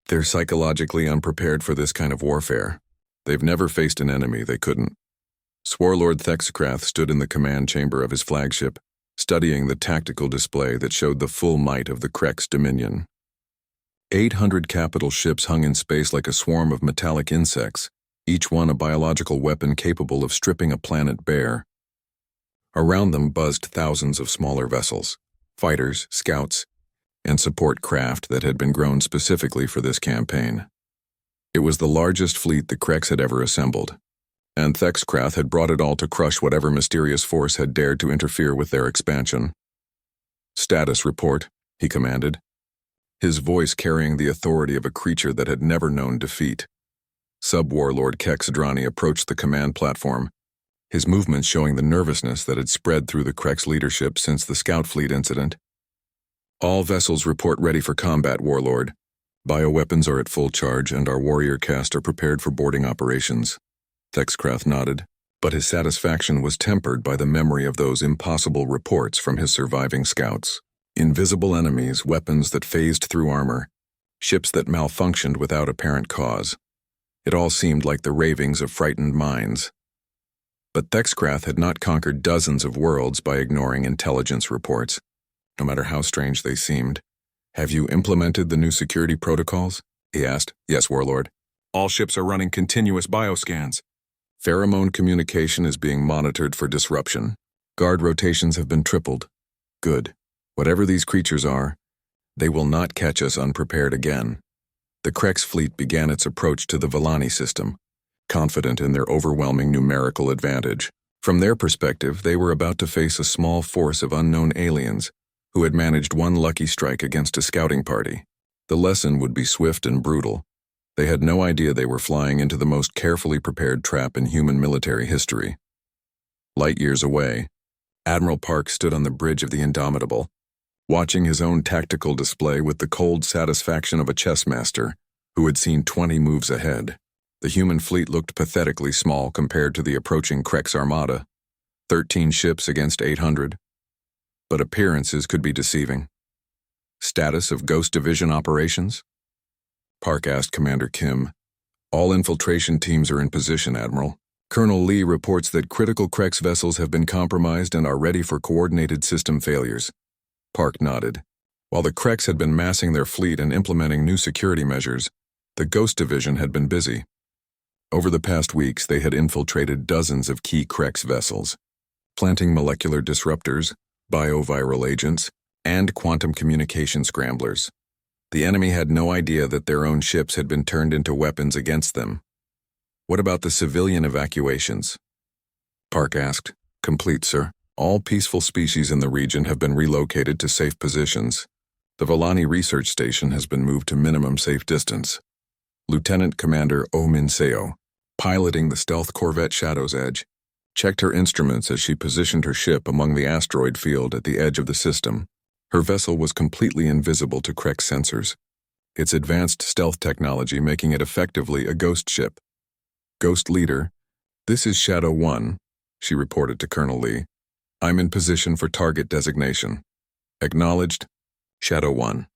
They're psychologically unprepared for this kind of warfare. They've never faced an enemy they couldn't. Swarlord Thexcrath stood in the command chamber of his flagship, studying the tactical display that showed the full might of the Krex dominion. 800 capital ships hung in space like a swarm of metallic insects, each one a biological weapon capable of stripping a planet bare. Around them buzzed thousands of smaller vessels, fighters, scouts, and support craft that had been grown specifically for this campaign. It was the largest fleet the Krex had ever assembled, and Thexcrath had brought it all to crush whatever mysterious force had dared to interfere with their expansion. "Status report," he commanded, his voice carrying the authority of a creature that had never known defeat. Sub-Warlord Kexdrani approached the command platform, his movements showing the nervousness that had spread through the Krex leadership since the Scout Fleet incident. "All vessels report ready for combat, Warlord. Bioweapons are at full charge and our warrior caste are prepared for boarding operations." Thexcrath nodded, but his satisfaction was tempered by the memory of those impossible reports from his surviving scouts. Invisible enemies, weapons that phased through armor, ships that malfunctioned without apparent cause. It all seemed like the ravings of frightened minds. But Thexcrath had not conquered dozens of worlds by ignoring intelligence reports, no matter how strange they seemed. "Have you implemented the new security protocols?" he asked. "Yes, Warlord. All ships are running continuous bioscans. Pheromone communication is being monitored for disruption. Guard rotations have been tripled. Good. Whatever these creatures are, they will not catch us unprepared again." The Krex fleet began its approach to the Villani system, confident in their overwhelming numerical advantage. From their perspective, they were about to face a small force of unknown aliens who had managed one lucky strike against a scouting party. The lesson would be swift and brutal. They had no idea they were flying into the most carefully prepared trap in human military history. Light years away, Admiral Park stood on the bridge of the Indomitable, watching his own tactical display with the cold satisfaction of a chess master who had seen 20 moves ahead. The human fleet looked pathetically small compared to the approaching Krex armada, 13 ships against 800. But appearances could be deceiving. "Status of Ghost Division operations?" Park asked Commander Kim. "All infiltration teams are in position, Admiral. Colonel Lee reports that critical Krex vessels have been compromised and are ready for coordinated system failures." Park nodded. While the Krex had been massing their fleet and implementing new security measures, the Ghost Division had been busy. Over the past weeks, they had infiltrated dozens of key Krex vessels, planting molecular disruptors, bioviral agents, and quantum communication scramblers. The enemy had no idea that their own ships had been turned into weapons against them. "What about the civilian evacuations?" Park asked. "Complete, sir. All peaceful species in the region have been relocated to safe positions. The Villani Research Station has been moved to minimum safe distance." Lieutenant Commander Omin Seo, piloting the stealth corvette Shadow's Edge, checked her instruments as she positioned her ship among the asteroid field at the edge of the system. Her vessel was completely invisible to Krex sensors, its advanced stealth technology making it effectively a ghost ship. "Ghost Leader, this is Shadow 1, she reported to Colonel Lee. "I'm in position for target designation." "Acknowledged, Shadow 1.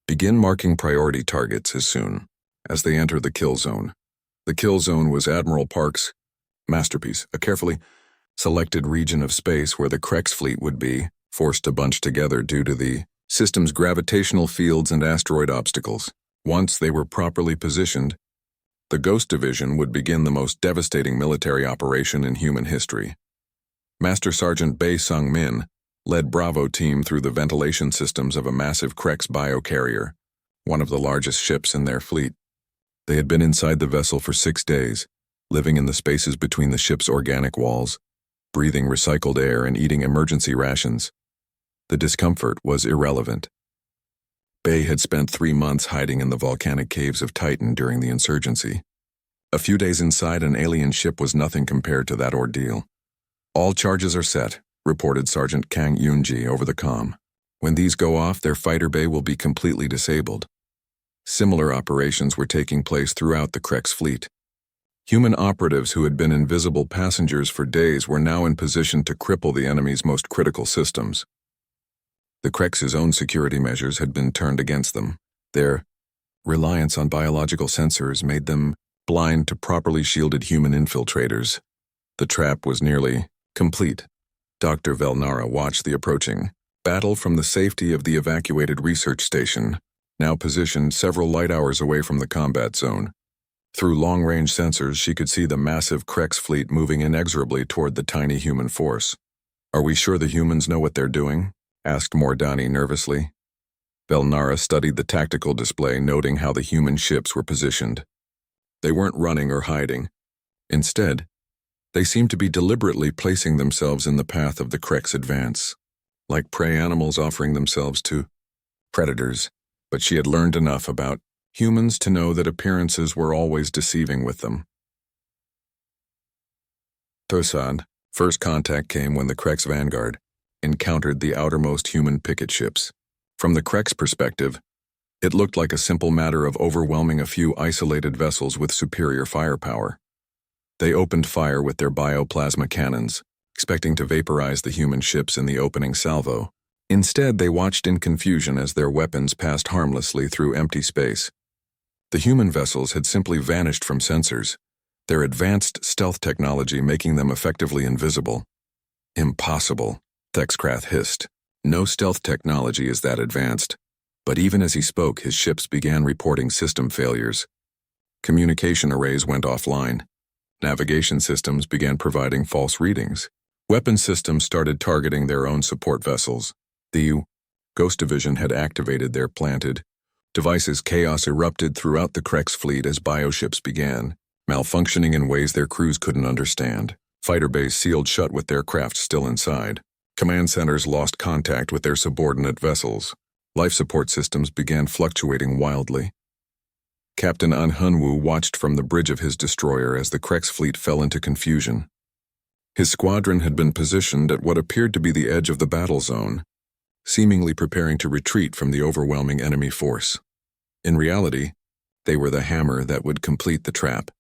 Begin marking priority targets as soon as they enter the kill zone." The kill zone was Admiral Park's masterpiece, a carefully selected region of space where the Krex fleet would be forced to bunch together due to the system's gravitational fields and asteroid obstacles. Once they were properly positioned, the Ghost Division would begin the most devastating military operation in human history. Master Sergeant Bae Sung-min led Bravo team through the ventilation systems of a massive Krex biocarrier, one of the largest ships in their fleet. They had been inside the vessel for 6 days, living in the spaces between the ship's organic walls, breathing recycled air and eating emergency rations. The discomfort was irrelevant. Bae had spent 3 months hiding in the volcanic caves of Titan during the insurgency. A few days inside an alien ship was nothing compared to that ordeal. "All charges are set," reported Sergeant Kang Yoonji over the comm. "When these go off, their fighter bay will be completely disabled." Similar operations were taking place throughout the Krex fleet. Human operatives who had been invisible passengers for days were now in position to cripple the enemy's most critical systems. The Krex's own security measures had been turned against them. Their Reliance on biological sensors made them blind to properly shielded human infiltrators. The trap was nearly complete. Dr. Velnara watched the approaching battle from the safety of the evacuated research station, now positioned several light hours away from the combat zone. Through long-range sensors, she could see the massive Krex fleet moving inexorably toward the tiny human force. "Are we sure the humans know what they're doing?" asked Mordani nervously. Velnara studied the tactical display, noting how the human ships were positioned. They weren't running or hiding. Instead, they seemed to be deliberately placing themselves in the path of the Krex advance, like prey animals offering themselves to predators. But she had learned enough about humans to know that appearances were always deceiving with them. Tosad, first contact came when the Krex vanguard encountered the outermost human picket ships. From the Krex perspective, it looked like a simple matter of overwhelming a few isolated vessels with superior firepower. They opened fire with their bioplasma cannons, expecting to vaporize the human ships in the opening salvo. Instead, they watched in confusion as their weapons passed harmlessly through empty space. The human vessels had simply vanished from sensors, their advanced stealth technology making them effectively invisible. "Impossible," Thexkrath hissed. "No stealth technology is that advanced." But even as he spoke, his ships began reporting system failures. Communication arrays went offline. Navigation systems began providing false readings. Weapon systems started targeting their own support vessels. The Ghost Division had activated their planted devices. Chaos erupted throughout the Krex fleet as bioships began malfunctioning in ways their crews couldn't understand. Fighter bays sealed shut with their craft still inside. Command centers lost contact with their subordinate vessels. Life support systems began fluctuating wildly. Captain Anhunwu watched from the bridge of his destroyer as the Krex fleet fell into confusion. His squadron had been positioned at what appeared to be the edge of the battle zone, seemingly preparing to retreat from the overwhelming enemy force. In reality, they were the hammer that would complete the trap.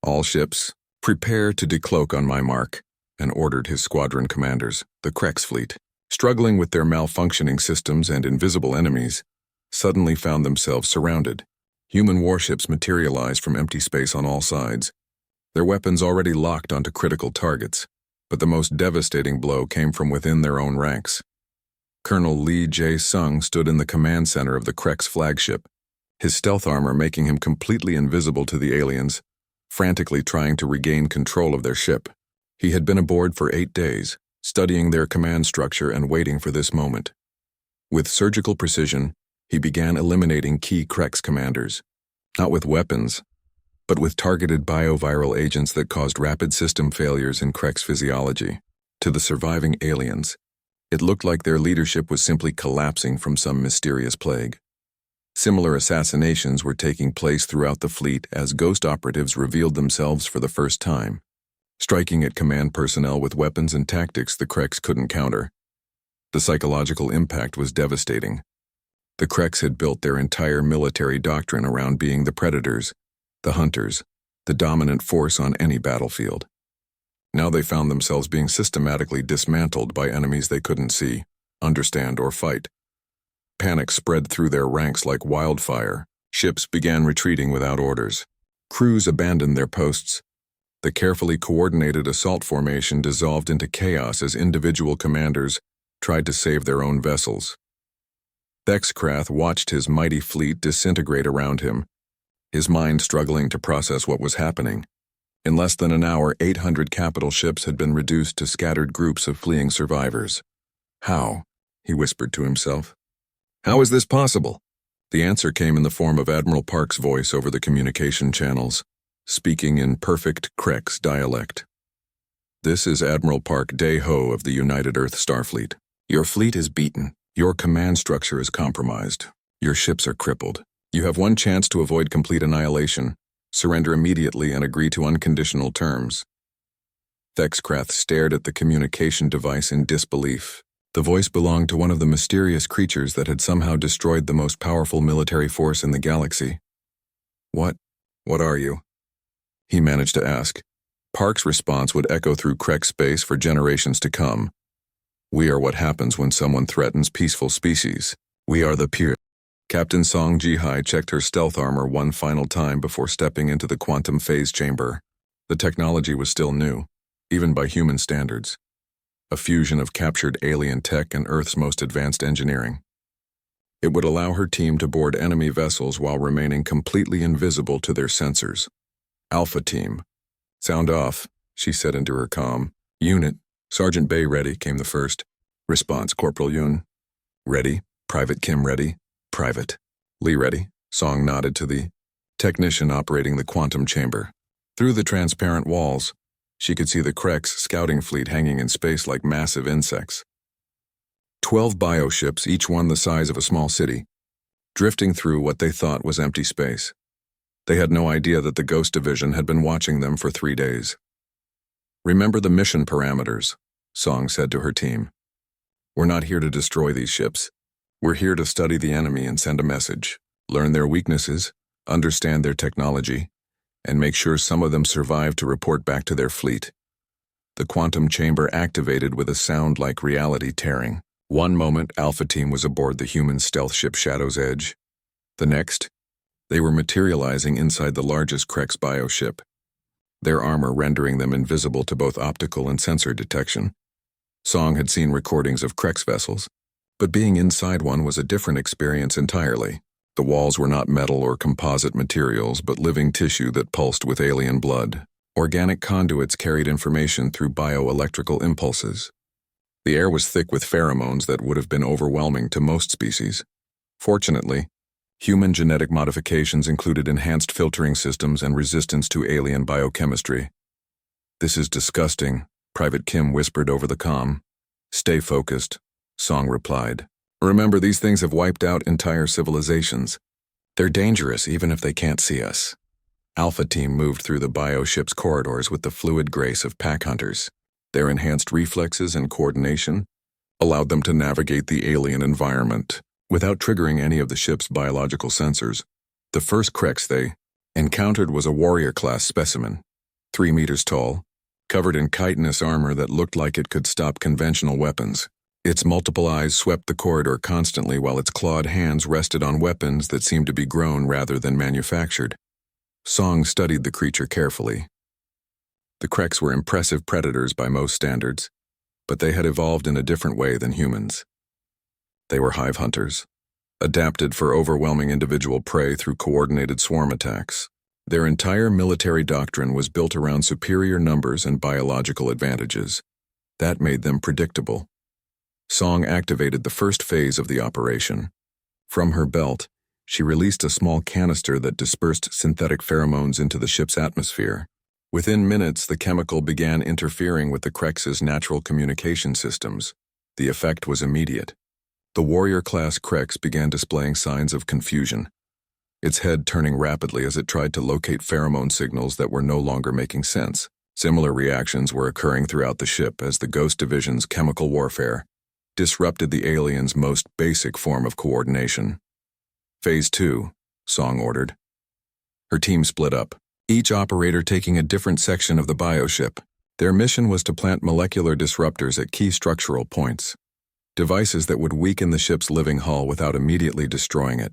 "All ships, prepare to decloak on my mark," and ordered his squadron commanders. The Krex fleet, struggling with their malfunctioning systems and invisible enemies, suddenly found themselves surrounded. Human warships materialized from empty space on all sides, their weapons already locked onto critical targets. But the most devastating blow came from within their own ranks. Colonel Lee Jae-sung stood in the command center of the Krex flagship, his stealth armor making him completely invisible to the aliens, frantically trying to regain control of their ship. He had been aboard for 8 days, studying their command structure and waiting for this moment. With surgical precision, he began eliminating key Krex commanders, not with weapons, but with targeted bioviral agents that caused rapid system failures in Krex physiology. To the surviving aliens, it looked like their leadership was simply collapsing from some mysterious plague. Similar assassinations were taking place throughout the fleet as ghost operatives revealed themselves for the first time, striking at command personnel with weapons and tactics the Krex couldn't counter. The psychological impact was devastating. The Krex had built their entire military doctrine around being the predators, the hunters, the dominant force on any battlefield. Now they found themselves being systematically dismantled by enemies they couldn't see, understand, or fight. Panic spread through their ranks like wildfire. Ships began retreating without orders. Crews abandoned their posts. The carefully coordinated assault formation dissolved into chaos as individual commanders tried to save their own vessels. Thexkrath watched his mighty fleet disintegrate around him, his mind struggling to process what was happening. In less than an hour, 800 capital ships had been reduced to scattered groups of fleeing survivors. "How?" he whispered to himself. "How is this possible?" The answer came in the form of Admiral Park's voice over the communication channels, speaking in perfect Krex dialect. "This is Admiral Park Dae-ho of the United Earth Starfleet. Your fleet is beaten. Your command structure is compromised. Your ships are crippled. You have one chance to avoid complete annihilation. Surrender immediately and agree to unconditional terms." Thexkrath stared at the communication device in disbelief. The voice belonged to one of the mysterious creatures that had somehow destroyed the most powerful military force in the galaxy. What are you?" he managed to ask. Park's response would echo through Krex space for generations to come. "We are what happens when someone threatens peaceful species. We are the pure." Captain Song Ji-hai checked her stealth armor one final time before stepping into the quantum phase chamber. The technology was still new, even by human standards. A fusion of captured alien tech and Earth's most advanced engineering. It would allow her team to board enemy vessels while remaining completely invisible to their sensors. Alpha Team. Sound off, she said into her comm. Unit. Sergeant Bay ready, came the first. Response, Corporal Yun. Ready. Private Kim ready. Private. Lee ready. Song nodded to the technician operating the quantum chamber. Through the transparent walls, she could see the Krex scouting fleet hanging in space like massive insects. 12 bioships, each one the size of a small city, drifting through what they thought was empty space. They had no idea that the Ghost Division had been watching them for 3 days. Remember the mission parameters, Song said to her team. We're not here to destroy these ships. We're here to study the enemy and send a message, learn their weaknesses, understand their technology, and make sure some of them survive to report back to their fleet. The quantum chamber activated with a sound like reality tearing. One moment, Alpha Team was aboard the human stealth ship Shadow's Edge. The next, they were materializing inside the largest Krex bioship, their armor rendering them invisible to both optical and sensor detection. Song had seen recordings of Krex vessels, but being inside one was a different experience entirely. The walls were not metal or composite materials, but living tissue that pulsed with alien blood. Organic conduits carried information through bioelectrical impulses. The air was thick with pheromones that would have been overwhelming to most species. Fortunately, human genetic modifications included enhanced filtering systems and resistance to alien biochemistry. This is disgusting, Private Kim whispered over the comm. Stay focused, Song replied. Remember, these things have wiped out entire civilizations. They're dangerous even if they can't see us. Alpha Team moved through the bioship's corridors with the fluid grace of pack hunters. Their enhanced reflexes and coordination allowed them to navigate the alien environment without triggering any of the ship's biological sensors. The first Krex they encountered was a warrior-class specimen, 3 meters tall, covered in chitinous armor that looked like it could stop conventional weapons. Its multiple eyes swept the corridor constantly while its clawed hands rested on weapons that seemed to be grown rather than manufactured. Song studied the creature carefully. The Krex were impressive predators by most standards, but they had evolved in a different way than humans. They were hive hunters, adapted for overwhelming individual prey through coordinated swarm attacks. Their entire military doctrine was built around superior numbers and biological advantages. That made them predictable. Song activated the first phase of the operation. From her belt, she released a small canister that dispersed synthetic pheromones into the ship's atmosphere. Within minutes, the chemical began interfering with the Krex's natural communication systems. The effect was immediate. The warrior-class Krex began displaying signs of confusion, its head turning rapidly as it tried to locate pheromone signals that were no longer making sense. Similar reactions were occurring throughout the ship as the Ghost Division's chemical warfare disrupted the aliens' most basic form of coordination. Phase 2, Song ordered. Her team split up, each operator taking a different section of the bioship. Their mission was to plant molecular disruptors at key structural points, devices that would weaken the ship's living hull without immediately destroying it.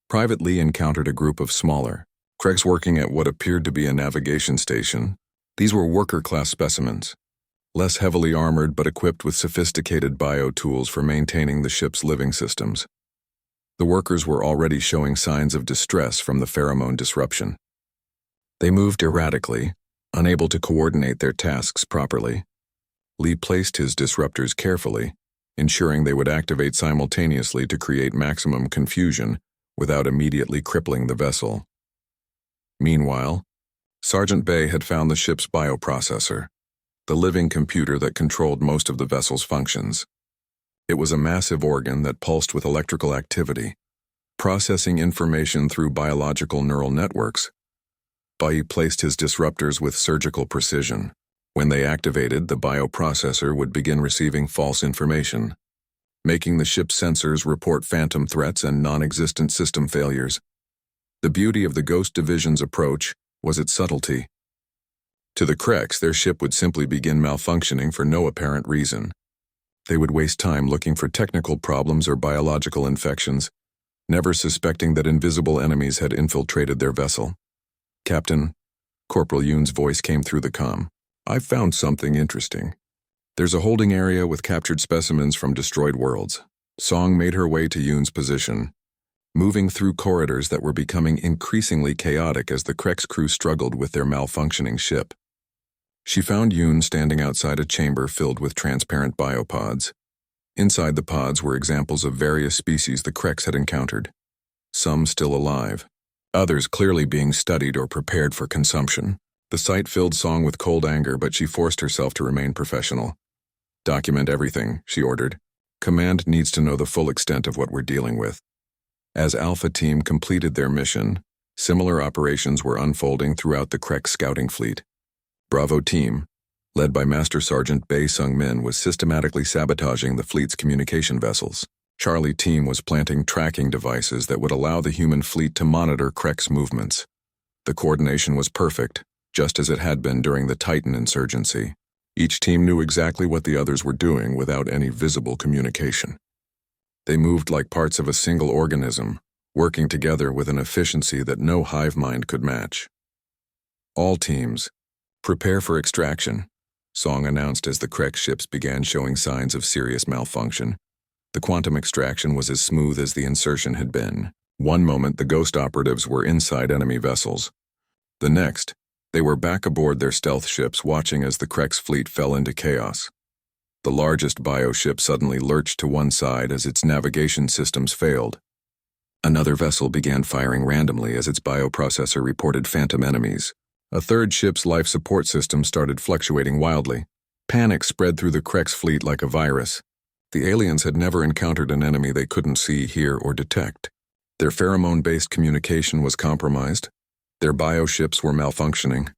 Private Lee encountered a group of smaller Krex working at what appeared to be a navigation station. These were worker-class specimens, less heavily armored but equipped with sophisticated bio-tools for maintaining the ship's living systems. The workers were already showing signs of distress from the pheromone disruption. They moved erratically, unable to coordinate their tasks properly. Lee placed his disruptors carefully, ensuring they would activate simultaneously to create maximum confusion without immediately crippling the vessel. Meanwhile, Sergeant Bay had found the ship's bioprocessor, the living computer that controlled most of the vessel's functions. It was a massive organ that pulsed with electrical activity, processing information through biological neural networks. Bai placed his disruptors with surgical precision. When they activated, the bioprocessor would begin receiving false information, making the ship's sensors report phantom threats and non-existent system failures. The beauty of the Ghost Division's approach was its subtlety. To the Krex, their ship would simply begin malfunctioning for no apparent reason. They would waste time looking for technical problems or biological infections, never suspecting that invisible enemies had infiltrated their vessel. "Captain," Corporal Yoon's voice came through the comm. "I've found something interesting. There's a holding area with captured specimens from destroyed worlds." Song made her way to Yoon's position, moving through corridors that were becoming increasingly chaotic as the Krex crew struggled with their malfunctioning ship. She found Yoon standing outside a chamber filled with transparent biopods. Inside the pods were examples of various species the Krex had encountered, some still alive, others clearly being studied or prepared for consumption. The sight filled Song with cold anger, but she forced herself to remain professional. "Document everything," she ordered. "Command needs to know the full extent of what we're dealing with." As Alpha Team completed their mission, similar operations were unfolding throughout the Krex scouting fleet. Bravo Team, led by Master Sergeant Bae Sung-min, was systematically sabotaging the fleet's communication vessels. Charlie Team was planting tracking devices that would allow the human fleet to monitor Krex movements. The coordination was perfect, just as it had been during the Titan insurgency. Each team knew exactly what the others were doing without any visible communication. They moved like parts of a single organism, working together with an efficiency that no hive mind could match. "All teams, prepare for extraction," Song announced as the Krex ships began showing signs of serious malfunction. The quantum extraction was as smooth as the insertion had been. One moment the ghost operatives were inside enemy vessels. The next, they were back aboard their stealth ships watching as the Krex fleet fell into chaos. The largest bioship suddenly lurched to one side as its navigation systems failed. Another vessel began firing randomly as its bioprocessor reported phantom enemies. A third ship's life support system started fluctuating wildly. Panic spread through the Krex fleet like a virus. The aliens had never encountered an enemy they couldn't see, hear, or detect. Their pheromone-based communication was compromised, their bioships were malfunctioning,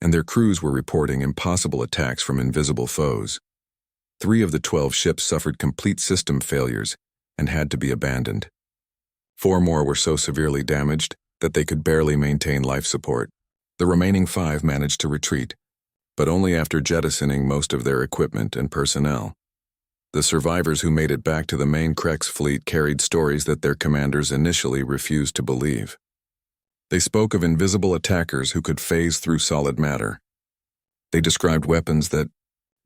and their crews were reporting impossible attacks from invisible foes. 3 of the 12 ships suffered complete system failures and had to be abandoned. 4 more were so severely damaged that they could barely maintain life support. The remaining 5 managed to retreat, but only after jettisoning most of their equipment and personnel. The survivors who made it back to the main Krex fleet carried stories that their commanders initially refused to believe. They spoke of invisible attackers who could phase through solid matter. They described weapons that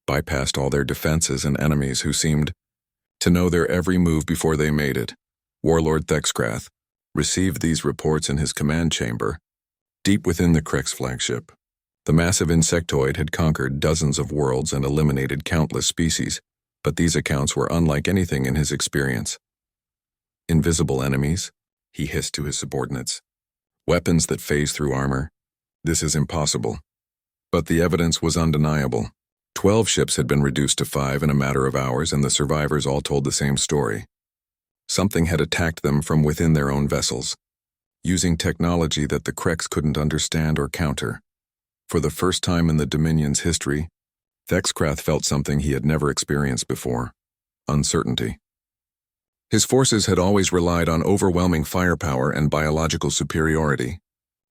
bypassed all their defenses and enemies who seemed to know their every move before they made it. Warlord Thexkrath received these reports in his command chamber, deep within the Krex flagship. The massive insectoid had conquered dozens of worlds and eliminated countless species, but these accounts were unlike anything in his experience. "Invisible enemies," he hissed to his subordinates. "Weapons that phase through armor. This is impossible." But the evidence was undeniable. 12 ships had been reduced to 5 in a matter of hours, and the survivors all told the same story. Something had attacked them from within their own vessels, using technology that the Krex couldn't understand or counter. For the first time in the Dominion's history, Thexkrath felt something he had never experienced before: uncertainty. His forces had always relied on overwhelming firepower and biological superiority.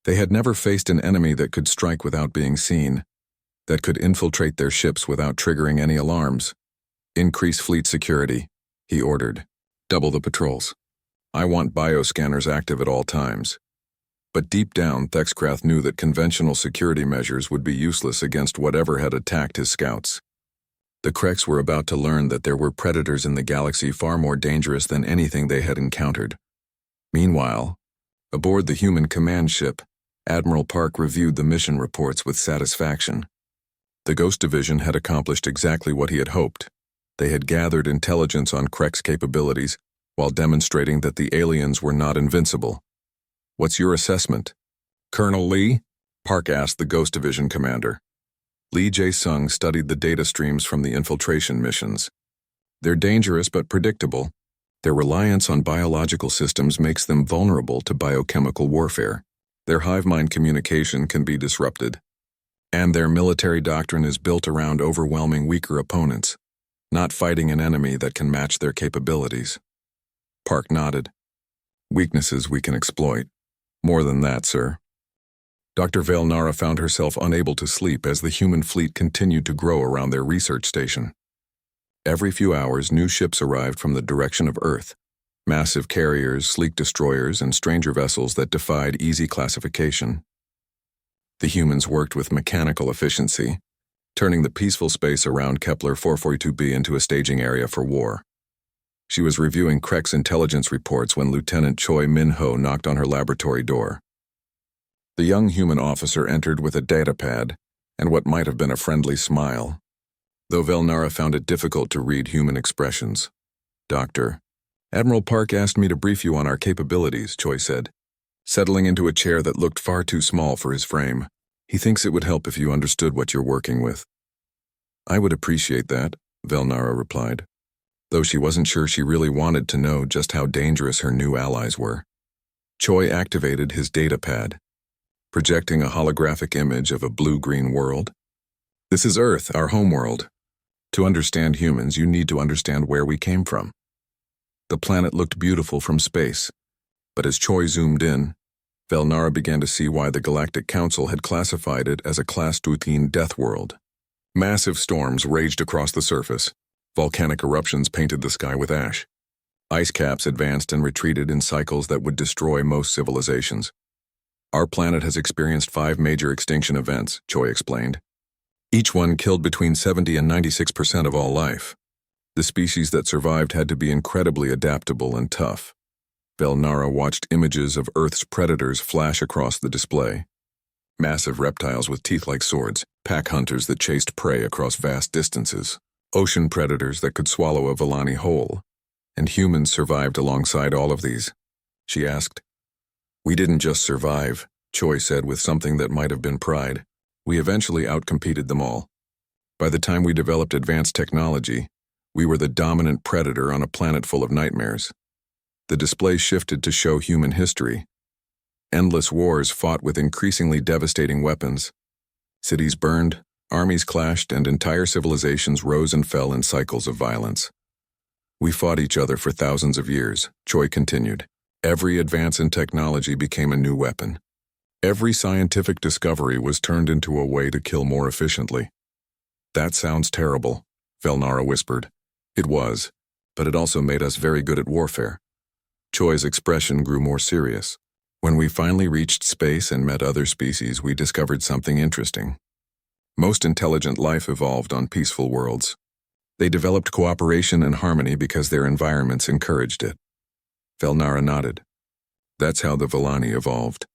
They had never faced an enemy that could strike without being seen, that could infiltrate their ships without triggering any alarms. "Increase fleet security," he ordered. "Double the patrols. I want bioscanners active at all times." But deep down, Thexkrath knew that conventional security measures would be useless against whatever had attacked his scouts. The Krex were about to learn that there were predators in the galaxy far more dangerous than anything they had encountered. Meanwhile, aboard the human command ship, Admiral Park reviewed the mission reports with satisfaction. The Ghost Division had accomplished exactly what he had hoped. They had gathered intelligence on Krex capabilities while demonstrating that the aliens were not invincible. "What's your assessment?" "Colonel Lee?" Park asked the Ghost Division commander. Lee Jae-sung studied the data streams from the infiltration missions. "They're dangerous but predictable. Their reliance on biological systems makes them vulnerable to biochemical warfare. Their hive mind communication can be disrupted. And their military doctrine is built around overwhelming weaker opponents, not fighting an enemy that can match their capabilities." Park nodded. "Weaknesses we can exploit. More than that, sir." Dr. Vailnara found herself unable to sleep as the human fleet continued to grow around their research station. Every few hours, new ships arrived from the direction of Earth, Massive carriers, sleek destroyers, and stranger vessels that defied easy classification. The humans worked with mechanical efficiency, turning the peaceful space around Kepler 442b into a staging area for war. She was reviewing Krek's intelligence reports when Lieutenant Choi Min-ho knocked on her laboratory door. The young human officer entered with a datapad and what might have been a friendly smile, though Velnara found it difficult to read human expressions. "Doctor, Admiral Park asked me to brief you on our capabilities," Choi said, settling into a chair that looked far too small for his frame. "He thinks it would help if you understood what you're working with." "I would appreciate that," Velnara replied, though she wasn't sure she really wanted to know just how dangerous her new allies were. Choi activated his datapad, projecting a holographic image of a blue-green world. "This is Earth, our homeworld. To understand humans, you need to understand where we came from." The planet looked beautiful from space, but as Choi zoomed in, Velnara began to see why the Galactic Council had classified it as a Class 13 death world. Massive storms raged across the surface. Volcanic eruptions painted the sky with ash. Ice caps advanced and retreated in cycles that would destroy most civilizations. "Our planet has experienced 5 major extinction events," Choi explained. "Each one killed between 70 and 96% of all life. The species that survived had to be incredibly adaptable and tough." Velnara watched images of Earth's predators flash across the display. Massive reptiles with teeth like swords, pack hunters that chased prey across vast distances, ocean predators that could swallow a Volani whole, and humans survived alongside all of these. She asked. "We didn't just survive," Choi said with something that might have been pride. "We eventually outcompeted them all. By the time we developed advanced technology, we were the dominant predator on a planet full of nightmares." The display shifted to show human history. Endless wars fought with increasingly devastating weapons. Cities burned, armies clashed, and entire civilizations rose and fell in cycles of violence. "We fought each other for thousands of years," Choi continued. "Every advance in technology became a new weapon. Every scientific discovery was turned into a way to kill more efficiently." "That sounds terrible," Velnara whispered. "It was, but it also made us very good at warfare." Choi's expression grew more serious. "When we finally reached space and met other species, we discovered something interesting. Most intelligent life evolved on peaceful worlds. They developed cooperation and harmony because their environments encouraged it." Velnara nodded. "That's how the Volani evolved.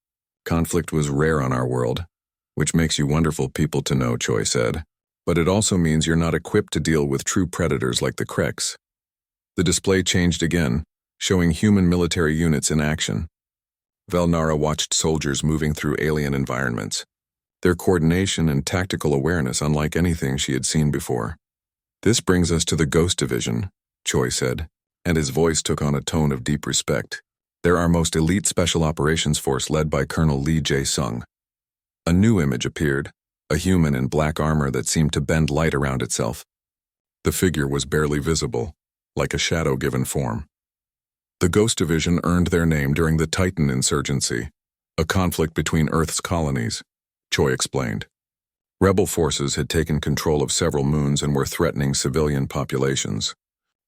Conflict was rare on our world, which makes you wonderful people to know," Choi said. "But it also means you're not equipped to deal with true predators like the Kreks." The display changed again, showing human military units in action. Velnara watched soldiers moving through alien environments, their coordination and tactical awareness unlike anything she had seen before. "This brings us to the Ghost Division," Choi said, and his voice took on a tone of deep respect. "They're our most elite special operations force led by Colonel Lee Jae-sung." A new image appeared, a human in black armor that seemed to bend light around itself. The figure was barely visible, like a shadow-given form. The Ghost Division earned their name during the Titan insurgency, a conflict between Earth's colonies, Choi explained. Rebel forces had taken control of several moons and were threatening civilian populations.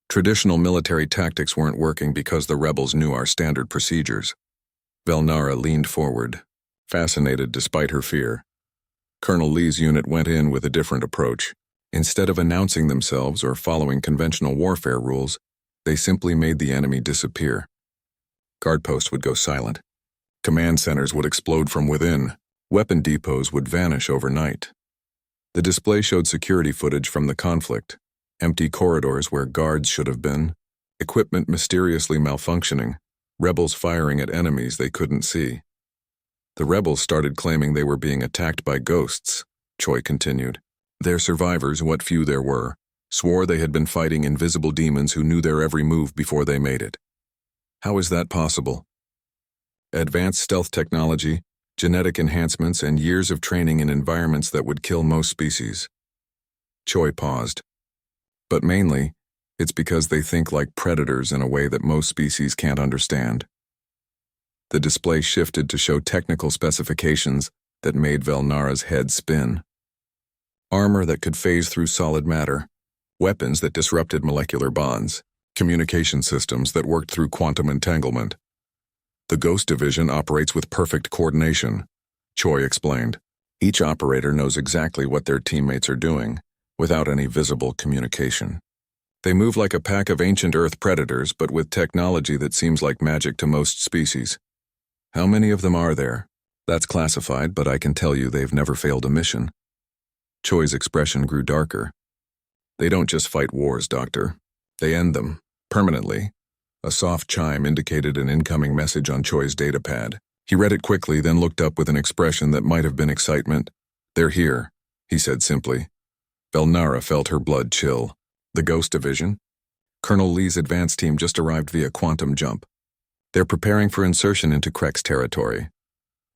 Traditional military tactics weren't working because the rebels knew our standard procedures. Velnara leaned forward, fascinated despite her fear. Colonel Lee's unit went in with a different approach. Instead of announcing themselves or following conventional warfare rules, they simply made the enemy disappear. Guard posts would go silent. Command centers would explode from within. Weapon depots would vanish overnight. The display showed security footage from the conflict, empty corridors where guards should have been, equipment mysteriously malfunctioning, rebels firing at enemies they couldn't see. The rebels started claiming they were being attacked by ghosts, Choi continued. Their survivors, what few there were, swore they had been fighting invisible demons who knew their every move before they made it. How is that possible? Advanced stealth technology, genetic enhancements, and years of training in environments that would kill most species. Choi paused. But mainly, it's because they think like predators in a way that most species can't understand. The display shifted to show technical specifications that made Velnara's head spin. Armor that could phase through solid matter, weapons that disrupted molecular bonds, communication systems that worked through quantum entanglement. The Ghost Division operates with perfect coordination, Choi explained. Each operator knows exactly what their teammates are doing, without any visible communication. They move like a pack of ancient Earth predators, but with technology that seems like magic to most species. How many of them are there? That's classified, but I can tell you they've never failed a mission. Choi's expression grew darker. They don't just fight wars, Doctor. They end them, permanently. A soft chime indicated an incoming message on Choi's datapad. He read it quickly, then looked up with an expression that might have been excitement. They're here, he said simply. Velnara felt her blood chill. The Ghost Division? Colonel Lee's advance team just arrived via quantum jump. They're preparing for insertion into Krek's territory.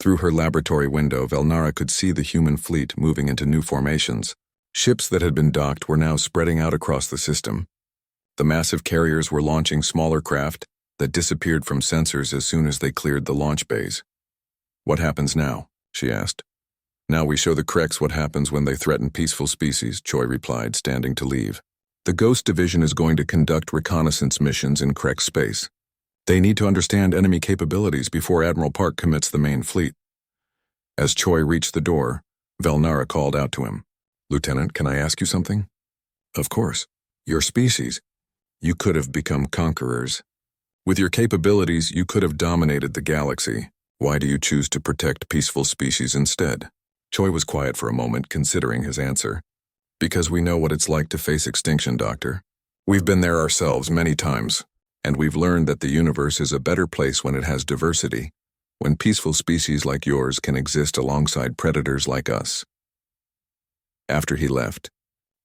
Through her laboratory window, Velnara could see the human fleet moving into new formations. Ships that had been docked were now spreading out across the system. The massive carriers were launching smaller craft that disappeared from sensors as soon as they cleared the launch bays. What happens now? She asked. Now we show the Kreks what happens when they threaten peaceful species, Choi replied, standing to leave. The Ghost Division is going to conduct reconnaissance missions in Krek space. They need to understand enemy capabilities before Admiral Park commits the main fleet. As Choi reached the door, Velnara called out to him. Lieutenant, can I ask you something? Of course. Your species. You could have become conquerors. With your capabilities, you could have dominated the galaxy. Why do you choose to protect peaceful species instead? Choi was quiet for a moment, considering his answer. Because we know what it's like to face extinction, Doctor. We've been there ourselves many times, and we've learned that the universe is a better place when it has diversity, when peaceful species like yours can exist alongside predators like us. After he left,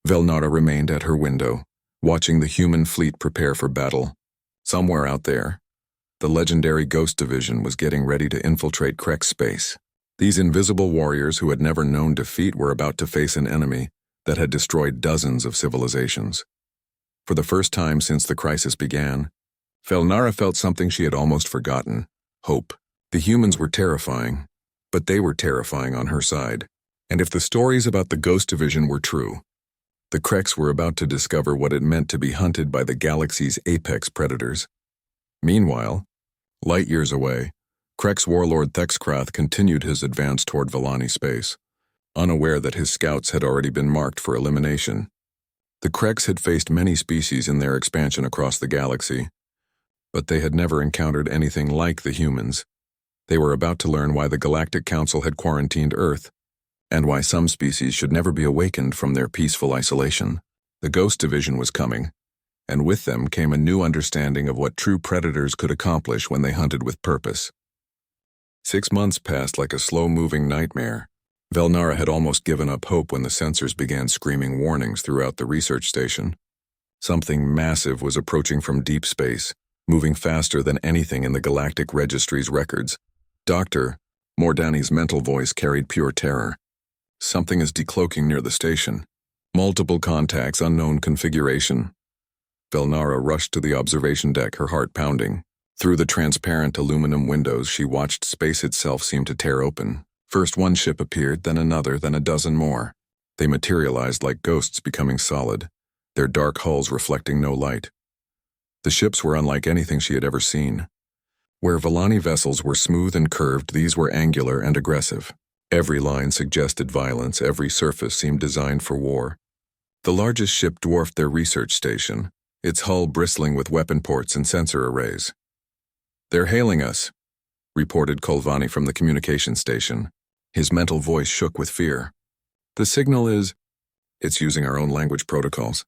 Velnara remained at her window, watching the human fleet prepare for battle. Somewhere out there, the legendary Ghost Division was getting ready to infiltrate Krek space. These invisible warriors who had never known defeat were about to face an enemy that had destroyed dozens of civilizations. For the first time since the crisis began, Velnara felt something she had almost forgotten: hope. The humans were terrifying, but they were terrifying on her side. And if the stories about the Ghost Division were true, the Kreks were about to discover what it meant to be hunted by the galaxy's apex predators. Meanwhile, light years away, Krek's warlord Thexkrath continued his advance toward Villani space, unaware that his scouts had already been marked for elimination. The Kreks had faced many species in their expansion across the galaxy, but they had never encountered anything like the humans. They were about to learn why the Galactic Council had quarantined Earth, and why some species should never be awakened from their peaceful isolation. The Ghost Division was coming, and with them came a new understanding of what true predators could accomplish when they hunted with purpose. 6 months passed like a slow-moving nightmare. Velnara had almost given up hope when the sensors began screaming warnings throughout the research station. Something massive was approaching from deep space, moving faster than anything in the Galactic Registry's records. Doctor, Mordani's mental voice carried pure terror. Something is decloaking near the station. Multiple contacts, unknown configuration. Velnara rushed to the observation deck, her heart pounding. Through the transparent aluminum windows, she watched space itself seem to tear open. First one ship appeared, then another, then a dozen more. They materialized like ghosts, becoming solid, their dark hulls reflecting no light. The ships were unlike anything she had ever seen. Where Villani vessels were smooth and curved, these were angular and aggressive. Every line suggested violence, every surface seemed designed for war. The largest ship dwarfed their research station, its hull bristling with weapon ports and sensor arrays. "They're hailing us," reported Kolvani from the communication station. His mental voice shook with fear. "The signal is..." "It's using our own language protocols.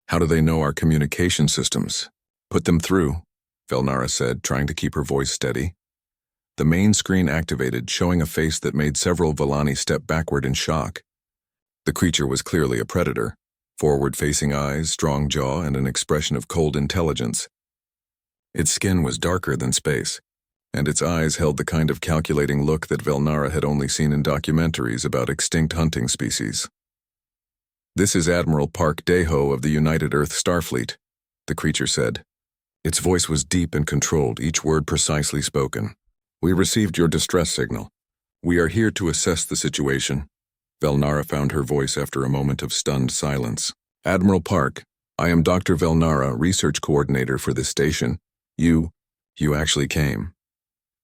How do they know our communication systems?" "Put them through," Velnara said, trying to keep her voice steady. The main screen activated, showing a face that made several Villani step backward in shock. The creature was clearly a predator, forward-facing eyes, strong jaw, and an expression of cold intelligence. Its skin was darker than space, and its eyes held the kind of calculating look that Velnara had only seen in documentaries about extinct hunting species. "This is Admiral Park Deho of the United Earth Starfleet," the creature said. Its voice was deep and controlled, each word precisely spoken. "We received your distress signal. We are here to assess the situation." Velnara found her voice after a moment of stunned silence. "Admiral Park, I am Dr. Velnara, research coordinator for this station. You actually came.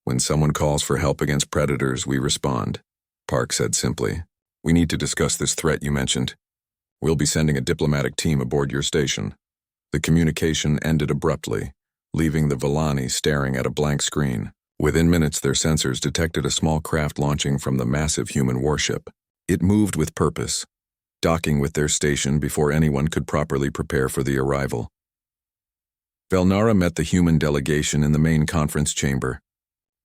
When someone calls for help against predators, we respond, Park said simply. We need to discuss this threat you mentioned. We'll be sending a diplomatic team aboard your station. The communication ended abruptly, leaving the Villani staring at a blank screen. Within minutes, their sensors detected a small craft launching from the massive human warship. It moved with purpose, docking with their station before anyone could properly prepare for the arrival. Velnara met the human delegation in the main conference chamber.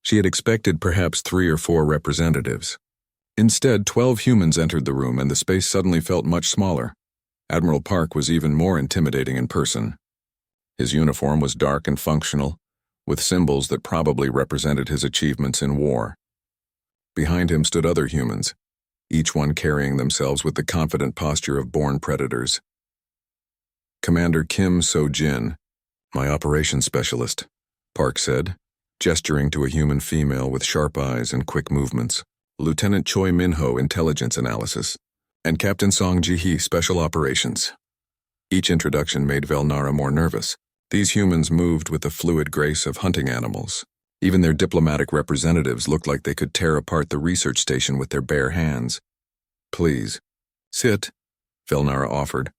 She had expected perhaps 3 or 4 representatives. Instead, 12 humans entered the room, and the space suddenly felt much smaller. Admiral Park was even more intimidating in person. His uniform was dark and functional, with symbols that probably represented his achievements in war. Behind him stood other humans, each one carrying themselves with the confident posture of born predators. Commander Kim So-jin, my operations specialist, Park said, gesturing to a human female with sharp eyes and quick movements. Lieutenant Choi Min-ho, intelligence analysis, and Captain Song Ji-hee, special operations. Each introduction made Velnara more nervous. These humans moved with the fluid grace of hunting animals. Even their diplomatic representatives looked like they could tear apart the research station with their bare hands. Please, sit, Velnara offered,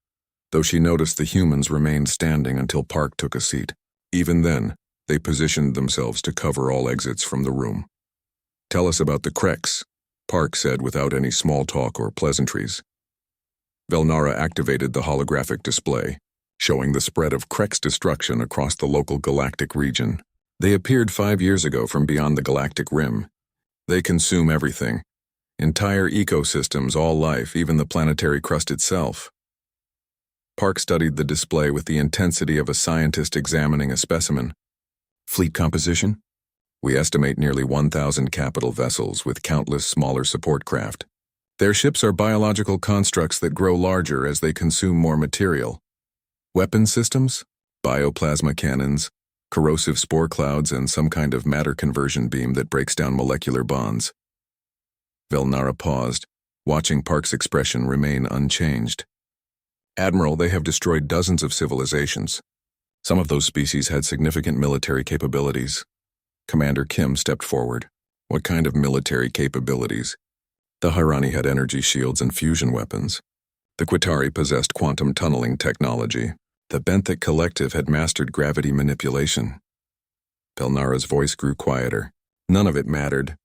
though she noticed the humans remained standing until Park took a seat. Even then, they positioned themselves to cover all exits from the room. Tell us about the Kreks, Park said without any small talk or pleasantries. Velnara activated the holographic display, showing the spread of Kreks destruction across the local galactic region. They appeared 5 years ago from beyond the galactic rim. They consume everything. Entire ecosystems, all life, even the planetary crust itself. Park studied the display with the intensity of a scientist examining a specimen. Fleet composition? We estimate nearly 1,000 capital vessels with countless smaller support craft. Their ships are biological constructs that grow larger as they consume more material. Weapon systems? Bioplasma cannons, corrosive spore clouds, and some kind of matter conversion beam that breaks down molecular bonds. Velnara paused, watching Park's expression remain unchanged. Admiral, they have destroyed dozens of civilizations. Some of those species had significant military capabilities. Commander Kim stepped forward. What kind of military capabilities? The Hirani had energy shields and fusion weapons. The Quitari possessed quantum tunneling technology. The Benthic Collective had mastered gravity manipulation. Velnara's voice grew quieter. None of it mattered.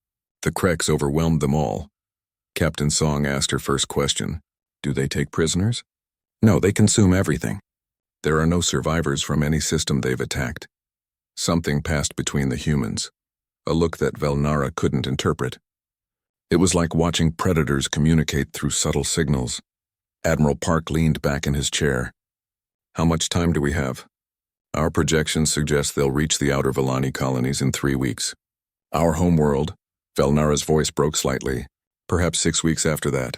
The Kreks overwhelmed them all. Captain Song asked her first question. Do they take prisoners? No, they consume everything. There are no survivors from any system they've attacked. Something passed between the humans, a look that Velnara couldn't interpret. It was like watching predators communicate through subtle signals. Admiral Park leaned back in his chair. How much time do we have? Our projections suggest they'll reach the outer Villani colonies in 3 weeks. Our homeworld, Velnara's voice broke slightly. Perhaps 6 weeks after that.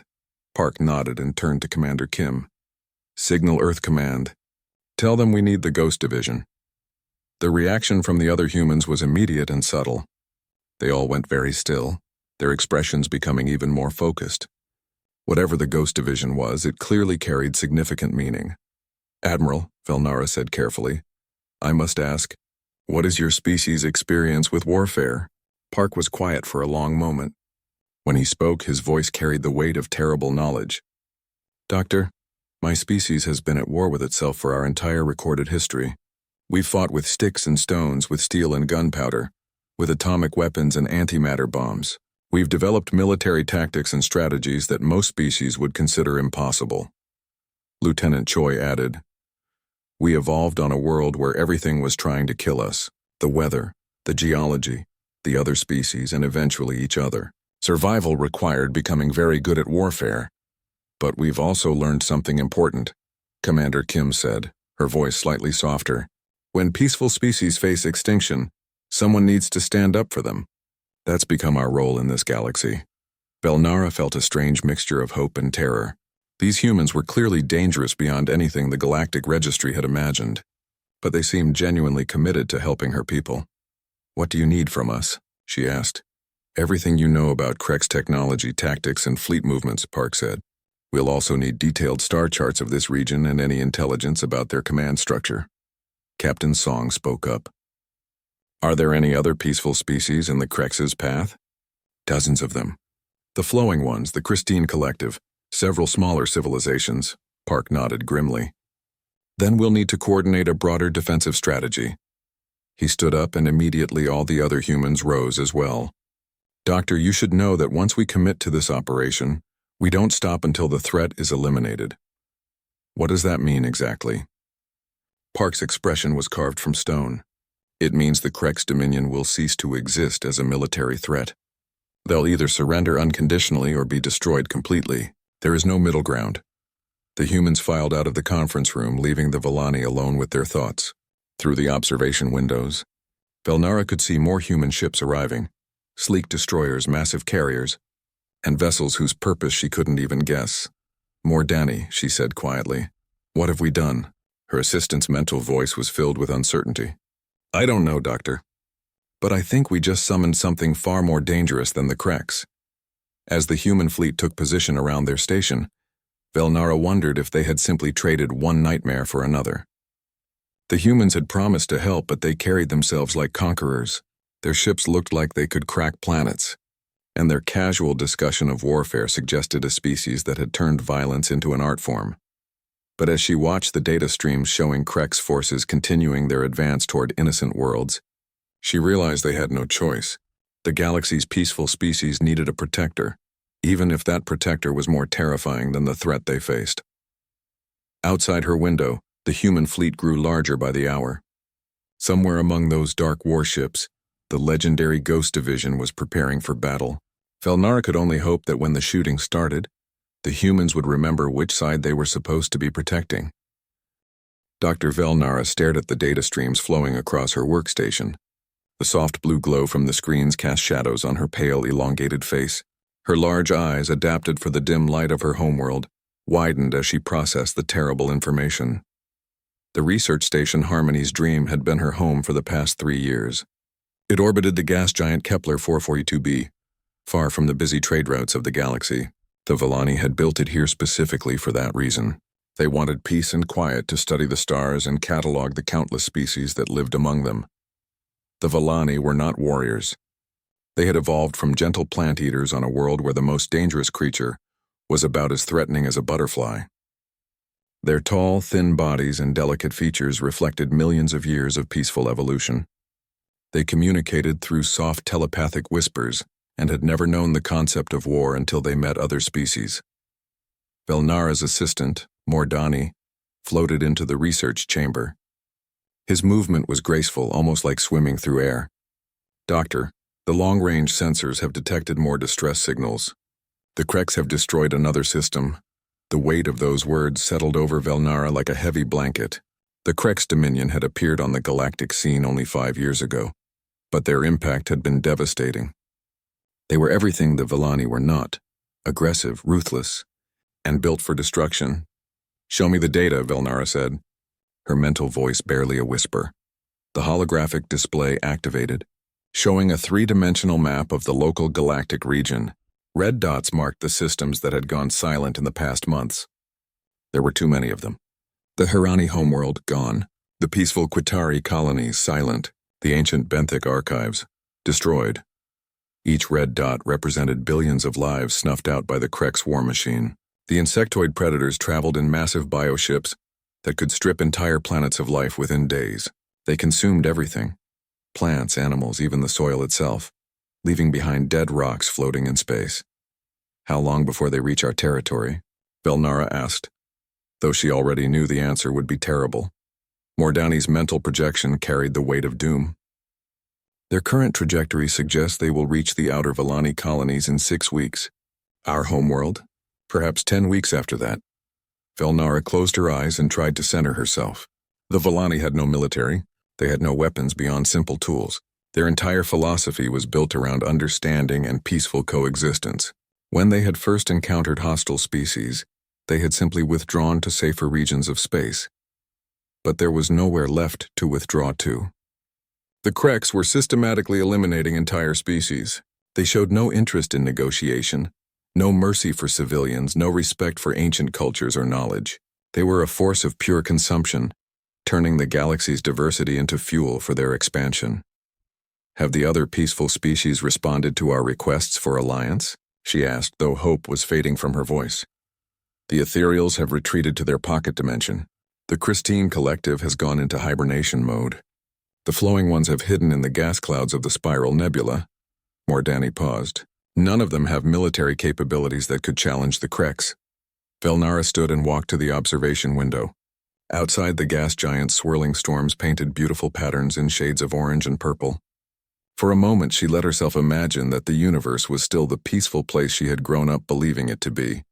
Park nodded and turned to Commander Kim. Signal Earth Command. Tell them we need the Ghost Division. The reaction from the other humans was immediate and subtle. They all went very still, their expressions becoming even more focused. Whatever the Ghost Division was, it clearly carried significant meaning. Admiral, Velnara said carefully, I must ask, what is your species' experience with warfare? Park was quiet for a long moment. When he spoke, his voice carried the weight of terrible knowledge. Doctor, my species has been at war with itself for our entire recorded history. We've fought with sticks and stones, with steel and gunpowder, with atomic weapons and antimatter bombs. We've developed military tactics and strategies that most species would consider impossible. Lieutenant Choi added, we evolved on a world where everything was trying to kill us. The weather, the geology, the other species, and eventually each other. Survival required becoming very good at warfare. But we've also learned something important, Commander Kim said, her voice slightly softer. When peaceful species face extinction, someone needs to stand up for them. That's become our role in this galaxy. Velnara felt a strange mixture of hope and terror. These humans were clearly dangerous beyond anything the Galactic Registry had imagined, but they seemed genuinely committed to helping her people. What do you need from us? She asked. Everything you know about Kreks technology, tactics, and fleet movements, Park said. We'll also need detailed star charts of this region and any intelligence about their command structure. Captain Song spoke up. Are there any other peaceful species in the Krex's path? Dozens of them. The flowing ones, the Christine Collective, several smaller civilizations. Park nodded grimly. Then we'll need to coordinate a broader defensive strategy. He stood up and immediately all the other humans rose as well. Doctor, you should know that once we commit to this operation, we don't stop until the threat is eliminated. What does that mean exactly? Park's expression was carved from stone. It means the Krex Dominion will cease to exist as a military threat. They'll either surrender unconditionally or be destroyed completely. There is no middle ground. The humans filed out of the conference room, leaving the Villani alone with their thoughts. Through the observation windows, Velnara could see more human ships arriving, sleek destroyers, massive carriers, and vessels whose purpose she couldn't even guess. More Danny, she said quietly. What have we done? Her assistant's mental voice was filled with uncertainty. I don't know, Doctor. But I think we just summoned something far more dangerous than the Krex. As the human fleet took position around their station, Velnara wondered if they had simply traded one nightmare for another. The humans had promised to help, but they carried themselves like conquerors. Their ships looked like they could crack planets, and their casual discussion of warfare suggested a species that had turned violence into an art form. But as she watched the data streams showing Krex forces continuing their advance toward innocent worlds, she realized they had no choice. The galaxy's peaceful species needed a protector, even if that protector was more terrifying than the threat they faced. Outside her window, the human fleet grew larger by the hour. Somewhere among those dark warships, the legendary Ghost Division was preparing for battle. Velnara could only hope that when the shooting started, the humans would remember which side they were supposed to be protecting. Dr. Velnara stared at the data streams flowing across her workstation. The soft blue glow from the screens cast shadows on her pale, elongated face. Her large eyes, adapted for the dim light of her homeworld, widened as she processed the terrible information. The research station Harmony's Dream had been her home for the past 3 years. It orbited the gas giant Kepler 442b, far from the busy trade routes of the galaxy. The Villani had built it here specifically for that reason. They wanted peace and quiet to study the stars and catalog the countless species that lived among them. The Villani were not warriors. They had evolved from gentle plant eaters on a world where the most dangerous creature was about as threatening as a butterfly. Their tall, thin bodies and delicate features reflected millions of years of peaceful evolution. They communicated through soft telepathic whispers and had never known the concept of war until they met other species. Velnara's assistant, Mordani, floated into the research chamber. His movement was graceful, almost like swimming through air. Doctor, the long-range sensors have detected more distress signals. The Krex have destroyed another system. The weight of those words settled over Velnara like a heavy blanket. The Krex Dominion had appeared on the galactic scene only 5 years ago, but their impact had been devastating. They were everything the Villani were not: aggressive, ruthless, and built for destruction. Show me the data, Velnara said, her mental voice barely a whisper. The holographic display activated, showing a 3-dimensional map of the local galactic region. Red dots marked the systems that had gone silent in the past months. There were too many of them. The Hirani homeworld gone, the peaceful Quitari colonies silent, the ancient Benthic archives destroyed. Each red dot represented billions of lives snuffed out by the Krex war machine. The insectoid predators traveled in massive bioships that could strip entire planets of life within days. They consumed everything: plants, animals, even the soil itself, leaving behind dead rocks floating in space. How long before they reach our territory? Velnara asked, though she already knew the answer would be terrible. Mordani's mental projection carried the weight of doom. Their current trajectory suggests they will reach the outer Villani colonies in 6 weeks. Our homeworld? Perhaps 10 weeks after that. Velnara closed her eyes and tried to center herself. The Villani had no military. They had no weapons beyond simple tools. Their entire philosophy was built around understanding and peaceful coexistence. When they had first encountered hostile species, they had simply withdrawn to safer regions of space. But there was nowhere left to withdraw to. The Krex were systematically eliminating entire species. They showed no interest in negotiation, No mercy for civilians, no respect for ancient cultures or knowledge. They were a force of pure consumption, turning the galaxy's diversity into fuel for their expansion. Have the other peaceful species responded to our requests for alliance? She asked, though hope was fading from her voice. The ethereals have retreated to their pocket dimension. The Christine Collective has gone into hibernation mode. The flowing ones have hidden in the gas clouds of the Spiral Nebula. Mordani paused. None of them have military capabilities that could challenge the Krex. Velnara stood and walked to the observation window. Outside, the gas giant's swirling storms painted beautiful patterns in shades of orange and purple. For a moment, she let herself imagine that the universe was still the peaceful place she had grown up believing it to be.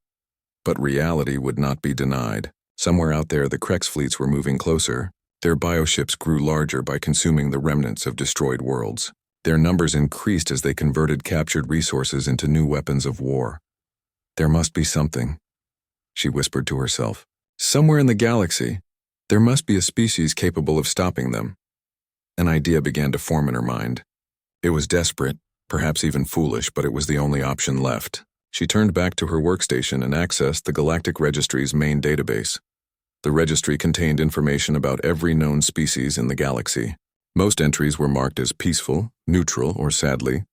But reality would not be denied. Somewhere out there, the Krex fleets were moving closer. Their bioships grew larger by consuming the remnants of destroyed worlds. Their numbers increased as they converted captured resources into new weapons of war. There must be something, she whispered to herself. Somewhere in the galaxy, there must be a species capable of stopping them. An idea began to form in her mind. It was desperate, perhaps even foolish, but it was the only option left. She turned back to her workstation and accessed the Galactic Registry's main database. The registry contained information about every known species in the galaxy. Most entries were marked as peaceful, neutral, or sadly,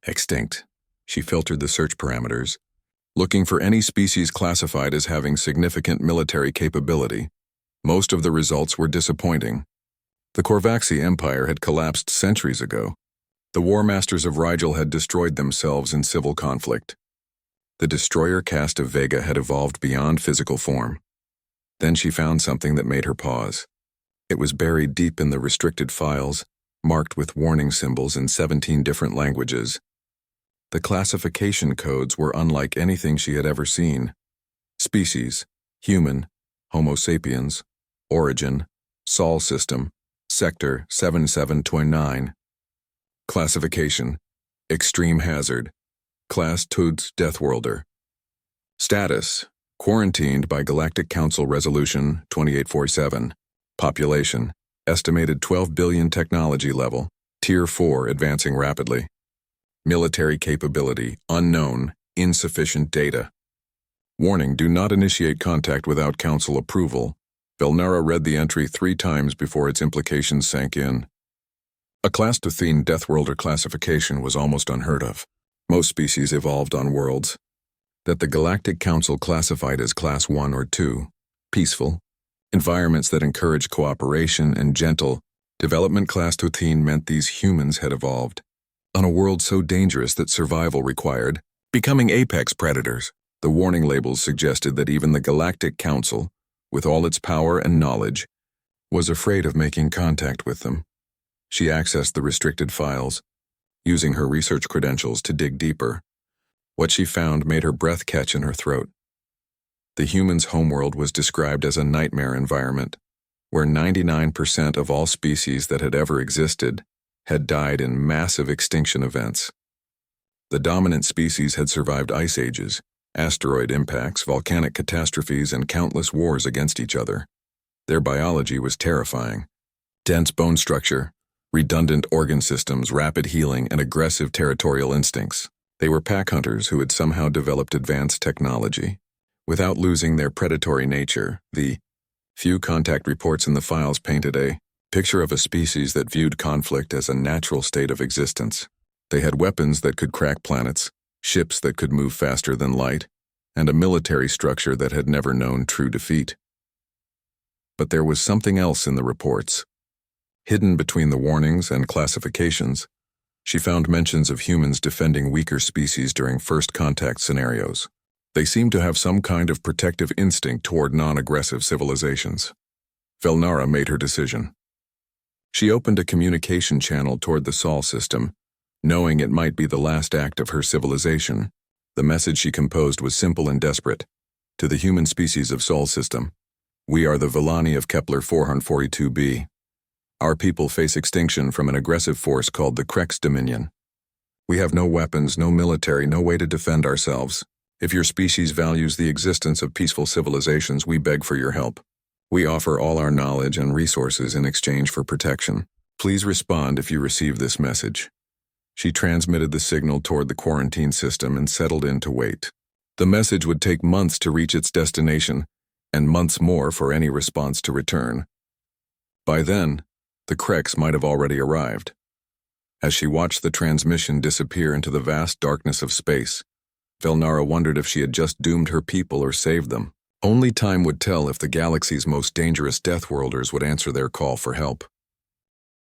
extinct. She filtered the search parameters, looking for any species classified as having significant military capability. Most of the results were disappointing. The Korvaxi Empire had collapsed centuries ago. The War Masters of Rigel had destroyed themselves in civil conflict. The destroyer caste of Vega had evolved beyond physical form. Then she found something that made her pause. It was buried deep in the restricted files, marked with warning symbols in 17 different languages. The classification codes were unlike anything she had ever seen. Species, human, Homo sapiens, origin, Sol system, sector 7729. Classification, extreme hazard, class Tuds Deathworlder. Status, quarantined by Galactic Council Resolution 2847. Population, estimated 12 billion technology level, Tier 4 advancing rapidly. Military capability, unknown, insufficient data. Warning, do not initiate contact without Council approval. Velnara read the entry 3 times before its implications sank in. A Class Tuthene Deathworlder classification was almost unheard of. Most species evolved on worlds that the Galactic Council classified as Class 1 or 2, peaceful, environments that encourage cooperation and gentle. Development Class Tuthene meant these humans had evolved on a world so dangerous that survival required becoming apex predators. The warning labels suggested that even the Galactic Council, with all its power and knowledge, was afraid of making contact with them. She accessed the restricted files, using her research credentials to dig deeper. What she found made her breath catch in her throat. The humans' homeworld was described as a nightmare environment, where 99% of all species that had ever existed had died in massive extinction events. The dominant species had survived ice ages, asteroid impacts, volcanic catastrophes, and countless wars against each other. Their biology was terrifying. Dense bone structure, redundant organ systems, rapid healing, and aggressive territorial instincts. They were pack hunters who had somehow developed advanced technology. Without losing their predatory nature, the few contact reports in the files painted a picture of a species that viewed conflict as a natural state of existence. They had weapons that could crack planets, ships that could move faster than light, and a military structure that had never known true defeat. But there was something else in the reports. Hidden between the warnings and classifications, she found mentions of humans defending weaker species during first contact scenarios. They seemed to have some kind of protective instinct toward non-aggressive civilizations. Velnara made her decision. She opened a communication channel toward the Sol system, knowing it might be the last act of her civilization. The message she composed was simple and desperate. To the human species of Sol system, we are the Villani of Kepler 442b. Our people face extinction from an aggressive force called the Krex Dominion. We have no weapons, no military, no way to defend ourselves. If your species values the existence of peaceful civilizations, we beg for your help. We offer all our knowledge and resources in exchange for protection. Please respond if you receive this message. She transmitted the signal toward the quarantine system and settled in to wait. The message would take months to reach its destination, and months more for any response to return. By then, the Krex might have already arrived. As she watched the transmission disappear into the vast darkness of space, Velnara wondered if she had just doomed her people or saved them. Only time would tell if the galaxy's most dangerous Deathworlders would answer their call for help.